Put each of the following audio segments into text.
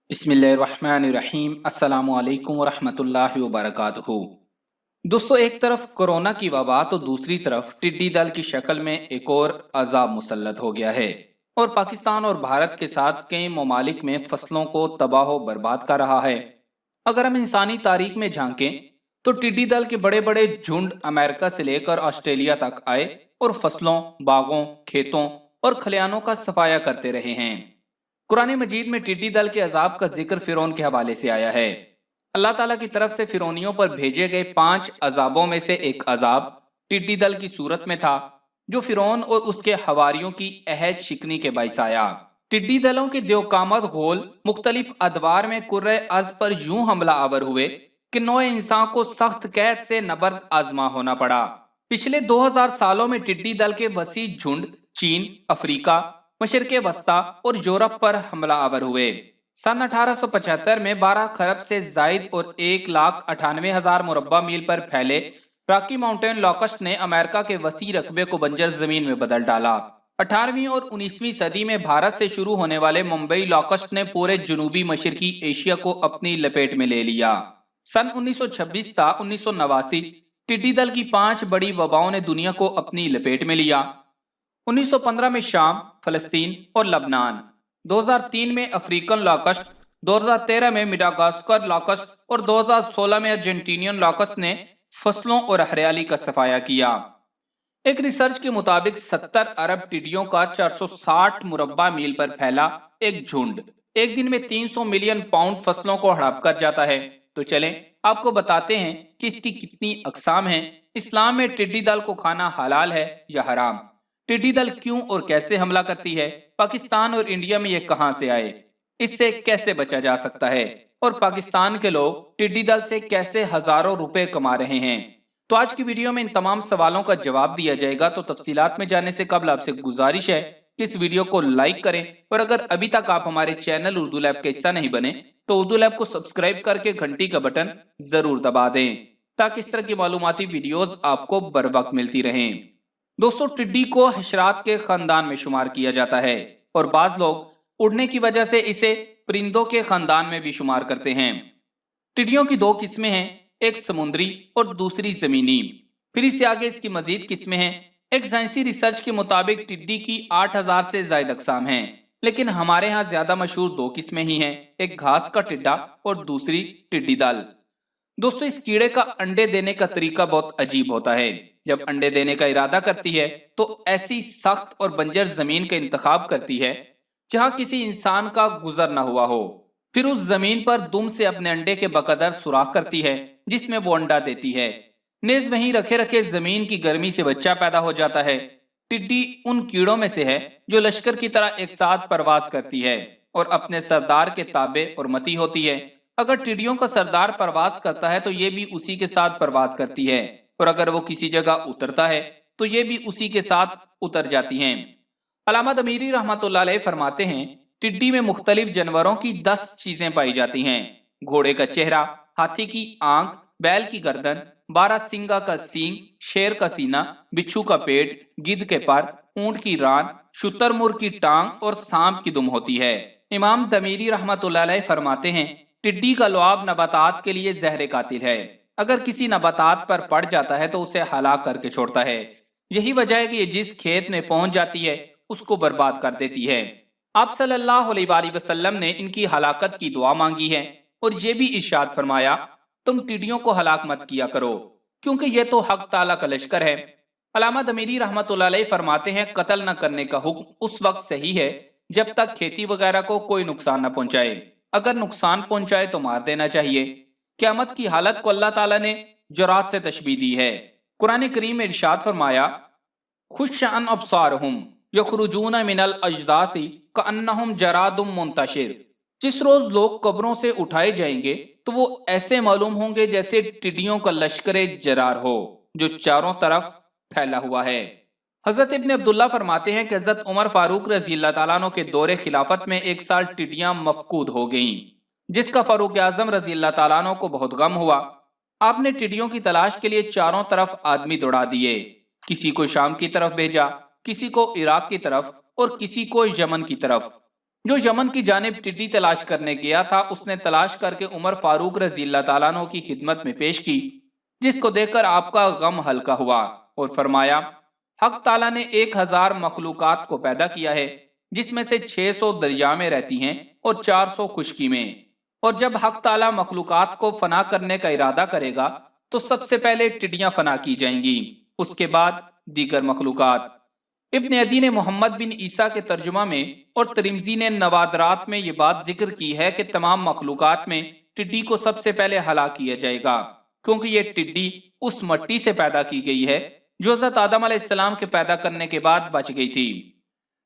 बिस्मिल्लाहिर्रहमानिर्रहीम। अस्सलामु अलैकुम वरहमतुल्लाहि वबरकातुहू। दोस्तों, एक तरफ कोरोना की वबा तो दूसरी तरफ टिड्डी दल की शक्ल में एक और अजाब मुसल्लत हो गया है और पाकिस्तान और भारत के साथ कई ममालिक में फसलों को तबाह व बर्बाद कर रहा है। अगर हम इंसानी तारीख में झांकें तो टिड्डी दल के बड़े बड़े झुंड अमेरिका से लेकर ऑस्ट्रेलिया तक आए और फसलों, बागों, खेतों और खलियानों का सफाया करते रहे हैं। कुरान मजीद में टिड्डी दल के अजाब का जिक्र फिरौन के हवाले से आया है। अल्लाह ताला की तरफ से फिरौनियों पर भेजे गए 5 अजाबों में से एक अजाब टिड्डी दल की सूरत में था, जो फिरौन और उसके हवारियों की अहद शिकनी के बाइस आया। टिड्डी दलों के द्योकामत घोल मुख्तलिफ अदवार में कुर्रे अर्ज पर यूं हमला आवर हुए कि नौए इंसान को सख्त कैद से नबर्द आजमा होना पड़ा। पिछले 2000 सालों में टिड्डी दल के वसी झुंड चीन, अफ्रीका, मशरक़े वस्ता और यूरोप पर हमला आवर हुए। सन 1875 में 12 खरब से जायद और 1,98,000 मुरब्बा मील पर फैले रॉकी माउंटेन लॉकस्ट ने अमेरिका के वसी रकबे को बंजर जमीन में बदल डाला। 18वीं और 19वीं सदी में भारत से शुरू होने वाले मुंबई लॉकस्ट ने पूरे जनूबी मशरकी एशिया को अपनी लपेट में ले लिया। सन 1926 था 1989 टिड्डी दल की 5 बड़ी वबाओं ने दुनिया को अपनी लपेट में लिया। 1915 में शाम, फलस्तीन और लबनान, 2003 में अफ्रीकन लॉकस्ट, 2013 में मिडागास्कर लॉकस्ट और 2016 में अर्जेंटीनियन लॉकस्ट ने फसलों और हरियाली का सफाया किया। एक रिसर्च के मुताबिक 70 अरब टिड्डियों का 460 मुरब्बा मील पर फैला एक झुंड एक दिन में 300 मिलियन पाउंड फसलों को हड़प कर जाता है। तो चलें आपको बताते हैं कि इसकी कितनी अकसाम हैं। इस्लाम में टिड्डी दल को खाना हलाल है या हराम? टिड्डी दल क्यों और कैसे हमला करती है? पाकिस्तान और इंडिया में ये कहां से आए? इससे कैसे बचा जा सकता है? और पाकिस्तान के लोग टिड्डी दल से कैसे हजारों रुपए कमा रहे हैं? तो आज की वीडियो में इन तमाम सवालों का जवाब दिया जाएगा। तो तफसीलात में जाने से कबल आपसे गुजारिश है कि इस वीडियो को लाइक करें और अगर अभी तक आप हमारे चैनल उर्दू लैब का हिस्सा नहीं बने तो उर्दू लैब को सब्सक्राइब करके घंटी का बटन जरूर दबा दें ताकि इस तरह की मालूमाती वीडियोस आपको बर वक्त मिलती रहें। दोस्तों, टिड्डी को हशरात के खानदान में शुमार किया जाता है और बाज लोग उड़ने की वजह से इसे परिंदों के खानदान में भी शुमार करते हैं। टिड्डियों की 2 किस्में हैं, एक समुद्री और दूसरी जमीनी। फिर इससे आगे इसकी मजीद किस्में हैं। एक साइंसी रिसर्च के मुताबिक टिड्डी की 8000 से ज्यादा अकसाम हैं, लेकिन हमारे यहाँ ज्यादा मशहूर 2 किस्में ही हैं, एक घास का टिड्डा और दूसरी टिड्डी दल। दोस्तों, इस कीड़े का अंडे देने का तरीका बहुत अजीब होता है। जब अंडे देने का इरादा करती है तो ऐसी सख्त और बंजर जमीन का इंतखाब करती है जहां किसी इंसान का गुजर न हुआ हो। फिर उस जमीन पर दुम से अपने अंडे के बकदर सुराख करती है जिसमें वो अंडा देती है। नेज वहीं रखे रखे जमीन की गर्मी से बच्चा पैदा हो जाता है। टिड्डी उन कीड़ों में से है जो लश्कर की तरह एक साथ परवाज करती है और अपने सरदार के ताबे और मती होती है। अगर टिड्डियों का सरदार परवाज करता है तो ये भी उसी के साथ परवाज करती है और अगर वो किसी जगह उतरता है तो ये भी उसी के साथ उतर जाती हैं। अल्लामा दमीरी रहमतुल्लाह अलैह फरमाते हैं, टिड्डी में मुख्तलिफ जानवरों की 10 चीजें पाई जाती हैं। घोड़े का चेहरा, हाथी की आंख, बैल की गर्दन, 12 सिंगा का सींग, शेर का सीना, बिच्छू का पेट, गिद्ध के पर, ऊंट की रान, शुतरमुर्ग की टांग और सांप की दुम होती है। इमाम दमीरी रहमतुल्लाह अलैह फरमाते हैं, टिड्डी का लुआब नबातात के लिए जहर कातिल है। अगर किसी नबातात पर पड़ जाता है तो उसे हलाक करके छोड़ता है। यही वजह है कि ये जिस खेत में पहुंच जाती है उसको बर्बाद कर देती है। आप सल्लल्लाहु अलैहि वसल्लम ने इनकी हलाकत की दुआ मांगी है और ये भी इरशाद फरमाया, तुम टिड्डियों को हलाक मत किया करो क्योंकि ये तो हक ताला का लश्कर है। अल्लामा दमीरी रहमतुल्लाह अलैह फरमाते हैं, कत्ल न करने का हुक्म उस वक्त सही है जब तक खेती वगैरह को कोई नुकसान न पहुंचाए। अगर नुकसान पहुंचाए तो मार देना चाहिए। क़यामत की हालत को अल्लाह ताला ने जरात से तशबीह दी है। कुरान करीम में इरशाद फरमाया, खुश्शअन अब्सारहुम यखरुजून मिनल अजदासी कअन्नहुम जरादुम मुंतशिर। जिस रोज लोग कब्रों से उठाए जाएंगे तो वो ऐसे मालूम होंगे जैसे टिड्डियों का लश्कर जरार हो जो चारों तरफ फैला हुआ है। हजरत इब्न अब्दुल्ला फरमाते हैं कि हजरत उमर फारूक रज़ी अल्लाह ताला अन्हु के दौरे खिलाफत में एक साल टिड्डियां मफकूद हो गईं, जिसका फारूक आजम रज़ी अल्लाह ताला अन्हु को बहुत गम हुआ। आपने टिड्डियों की तलाश के लिए चारों तरफ आदमी दौड़ा दिए। किसी को शाम की तरफ भेजा, किसी को इराक की तरफ और किसी को यमन की तरफ। जो यमन की जानिब टिड्डी तलाश करने गया था, उसने तलाश करके उमर फारूक रजी अल्लाह ताला अन्हु की खिदमत में पेश की, जिसको देखकर आपका गम हल्का हुआ और फरमाया, हक ताला ने 1000 मखलूकात को पैदा किया है, जिसमें से 600 दरिया में रहती हैं और 400 खुश्की में। और जब हक ताला मखलूकात को फना करने का इरादा करेगा तो सबसे पहले टिड्डियां फना की जाएंगी, उसके बाद दीगर मखलूकात। इब्न अदी ने मोहम्मद बिन ईसा के तर्जुमा में और तिरमिज़ी ने नवादरात में ये बात जिक्र की है कि तमाम मखलूकात में टिड्डी को सबसे पहले हलाक किया जाएगा, क्योंकि ये टिड्डी उस मट्टी से पैदा की गई है जो हज़रत आदम अलैहिस्सलाम के पैदा करने के बाद बच गई थी।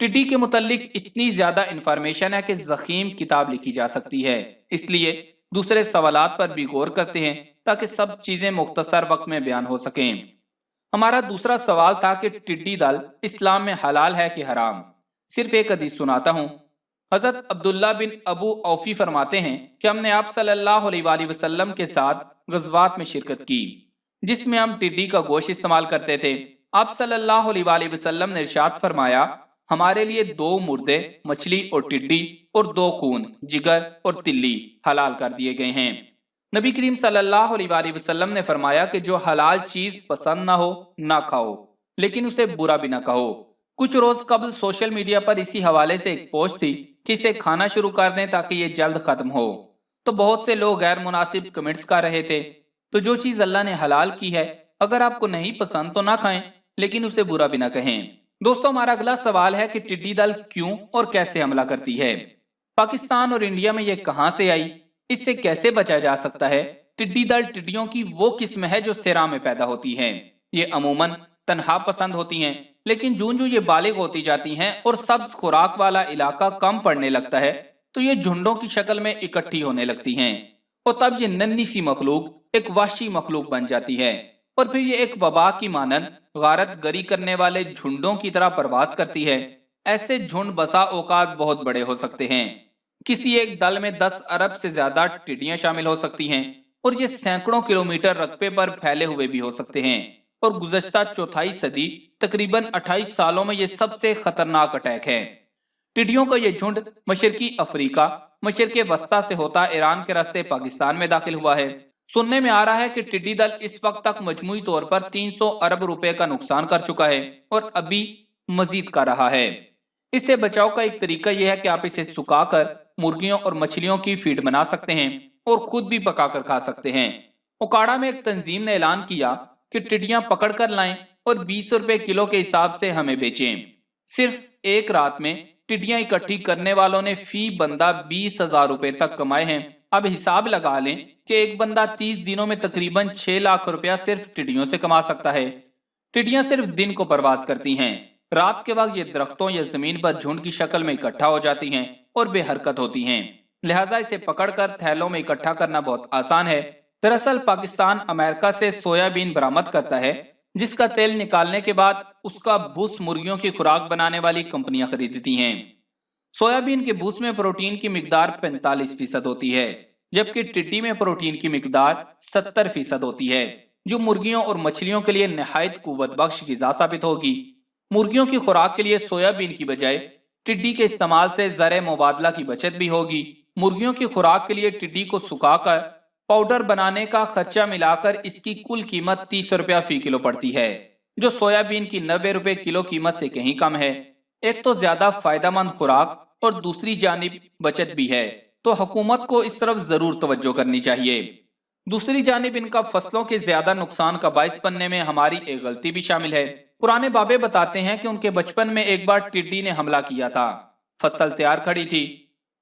टिड्डी के मुतल्लिक इतनी ज्यादा इंफॉर्मेशन है कि ज़ख़ीम किताब लिखी जा सकती है, इसलिए दूसरे सवालात पर भी गौर करते हैं ताकि सब चीजें मुख्तसर वक्त में बयान हो सकें। हमारा दूसरा सवाल था कि टिड्डी दल इस्लाम में हलाल है कि हराम। सिर्फ एक हदीस सुनाता हूँ। हजरत अब्दुल्ला बिन अबू औफी फरमाते हैं कि हमने आप सल्लल्लाहु अलैहि वसल्लम के साथ गज़वात में शिरकत की, जिसमें हम टिड्डी का गोश्त इस्तेमाल करते थे। आप सल्लल्लाहु अलैहि वसल्लम ने इरशाद फरमाया, हमारे लिए 2 मुर्दे, मछली और टिड्डी और 2 खून, जिगर और तिल्ली हलाल कर दिए गए हैं। नबी करीम सल्लल्लाहु अलैहि वसल्लम ने फरमाया कि जो हलाल चीज पसंद ना हो ना खाओ, लेकिन उसे बुरा भी ना कहो। कुछ रोज कबल सोशल मीडिया पर इसी हवाले से एक पोस्ट थी कि इसे खाना शुरू कर दें ताकि ये जल्द खत्म हो, तो बहुत से लोग गैर मुनासिब कमेंट्स कर रहे थे। तो जो चीज अल्लाह ने हलाल की है, अगर आपको नहीं पसंद तो ना खाएं, लेकिन उसे बुरा भी ना कहें। दोस्तों, हमारा अगला सवाल है कि टिड्डी दल क्यों और कैसे हमला करती है। पाकिस्तान और इंडिया में ये कहां से आई, इससे कैसे बचा जा सकता है। टिड्डी दल टिड्डियों की वो किस्म है जो सेरा में पैदा होती हैं। ये अमूमन तन्हा पसंद होती हैं, लेकिन जूं जूं ये बालिग होती जाती हैं और सब्ज खुराक वाला इलाका कम पड़ने लगता है, तो ये झुंडों की शक्ल में इकट्ठी होने लगती हैं और तब ये नन्ही सी मखलूक एक वहशी मखलूक बन जाती है और फिर ये एक वबा की मानंद गारत गरी करने वाले झुंडों की तरह परवास करती है। ऐसे झुंड बसा औकात बहुत बड़े हो सकते हैं। किसी एक दल में 10 अरब से ज्यादा टिड्डियां शामिल हो सकती हैं और ये सैकड़ों किलोमीटर रकबे पर फैले हुए भी हो सकते हैं। और गुज़श्ता चौथाई सदी तकरीबन 28 सालों में ये सबसे खतरनाक अटैक है। टिड्डियों का ये झुंड मशरकी अफ्रीका, मशरके वस्ता से होता ईरान के रास्ते पाकिस्तान में दाखिल हुआ है। सुनने में आ रहा है कि टिड्डी दल इस वक्त तक मजमूई तौर पर 300 अरब रुपए का नुकसान कर चुका है और अभी मजीद कर रहा है। इससे बचाव का एक तरीका यह है कि आप इसे सुखाकर मुर्गियों और मछलियों की फीड बना सकते हैं और खुद भी पकाकर खा सकते हैं। ओकाड़ा में एक तंजीम ने ऐलान किया कि टिड्डियां पकड़ कर लाएं और 20 रुपए किलो के हिसाब से हमें बेचें। सिर्फ एक रात में टिड्डियां इकट्ठी करने वालों ने फी बंदा 20,000 रुपए तक कमाए हैं। अब हिसाब लगा लें कि एक बंदा 30 दिनों में तकरीबन 6 लाख रुपया सिर्फ टिड्डियों से कमा सकता है। टिड्डियां सिर्फ दिन को परवास करती हैं। रात के वक्त ये दरख्तों या जमीन पर झुंड की शक्ल में इकट्ठा हो जाती हैं और बेहरकत होती हैं। लिहाजा इसे पकड़कर थैलों में इकट्ठा करना बहुत आसान है। दरअसल पाकिस्तान अमेरिका से सोयाबीन बरामद करता है, जिसका तेल निकालने के बाद उसका भूस मुर्गियों की खुराक बनाने वाली कंपनियां खरीदती हैं। सोयाबीन के भूस में प्रोटीन की मिकदार 45% होती है, जबकि टिड्डी में प्रोटीन की मिकदार 70% होती है, जो मुर्गियों और मछलियों के लिए नहायत कुव्वत बख्श गिजा साबित होगी। मुर्गियों की खुराक के लिए सोयाबीन की बजाय टिड्डी के इस्तेमाल से ज़र मुबादला की बचत भी होगी। मुर्गियों की खुराक के लिए टिड्डी को सुखाकर पाउडर बनाने का खर्चा मिलाकर इसकी कुल कीमत 30 रुपया फी किलो पड़ती है, जो सोयाबीन की 90 रुपए किलो कीमत से कहीं कम है। एक तो ज्यादा फायदेमंद खुराक और दूसरी जानिब बचत भी है, तो हुकूमत को इस तरफ जरूर तवज्जो करनी चाहिए। दूसरी जानिब इनका फसलों के ज्यादा नुकसान का बाइस बनने में हमारी एक गलती भी शामिल है। पुराने बाबे बताते हैं कि उनके बचपन में एक बार टिड्डी ने हमला किया था। फसल तैयार खड़ी थी,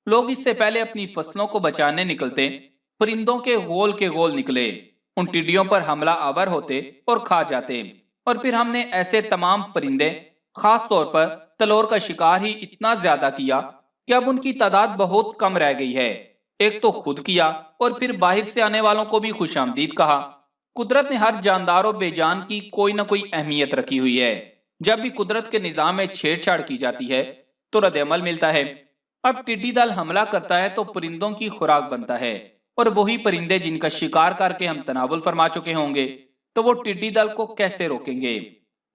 लोग इससे पहले अपनी फसलों को बचाने निकलते, परिंदों के गोल निकले, उन टिड्डियों पर हमला आवर होते और खा जाते। और फिर हमने ऐसे तमाम परिंदे, खास तौर पर तलोर का शिकार ही इतना ज्यादा किया कि अब उनकी तादाद बहुत कम रह गई है। एक तो खुद किया और फिर बाहर से आने वालों को भी खुशामदीद कहा। कुदरत ने हर जानदार और बेजान की कोई ना कोई अहमियत रखी हुई है। जब भी कुदरत के निजाम में छेड़छाड़ की जाती है तो रद्द-ए-अमल मिलता है। अब टिड्डी दल हमला करता है तो परिंदों की खुराक बनता है, और वही परिंदे जिनका शिकार करके हम तनावुल फरमा चुके होंगे, तो वो टिड्डी दल को कैसे रोकेंगे।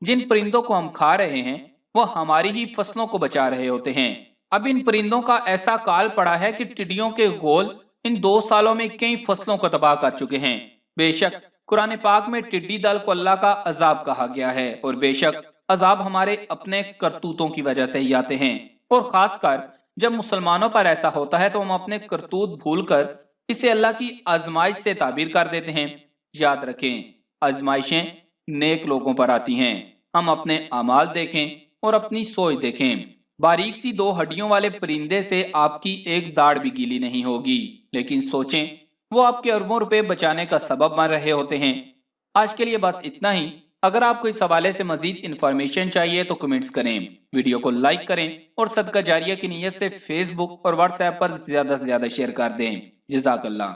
जिन परिंदों को हम खा रहे हैं वो हमारी ही फसलों को बचा रहे होते हैं। अब इन परिंदों का ऐसा काल पड़ा है कि टिड्डियों के गोल इन 2 सालों में कई फसलों को तबाह कर चुके हैं। बेशक कुरान पाक में टिड्डी दल को अल्लाह का अजाब कहा गया है, और बेशक अजाब हमारे अपने करतूतों की वजह से ही आते हैं। और खासकर जब मुसलमानों पर ऐसा होता है तो हम अपने करतूत भूलकर इसे अल्लाह की आजमाइश से ताबीर कर देते हैं। याद रखें, आजमाइशें नेक लोगों पर आती हैं। हम अपने अमाल देखें और अपनी सोच देखें। बारीक सी 2 हड्डियों वाले परिंदे से आपकी एक दाढ़ भी गीली नहीं होगी, लेकिन सोचें, वो आपके अरबों रुपए बचाने का सबब बन रहे होते हैं। आज के लिए बस इतना ही। अगर आपको इस हवाले से मजीद इन्फॉर्मेशन चाहिए तो कमेंट्स करें, वीडियो को लाइक करें और सदका जारिया की नीयत से फेसबुक और व्हाट्सएप पर ज्यादा से ज्यादा शेयर कर दें। जज़ाकल्लाह।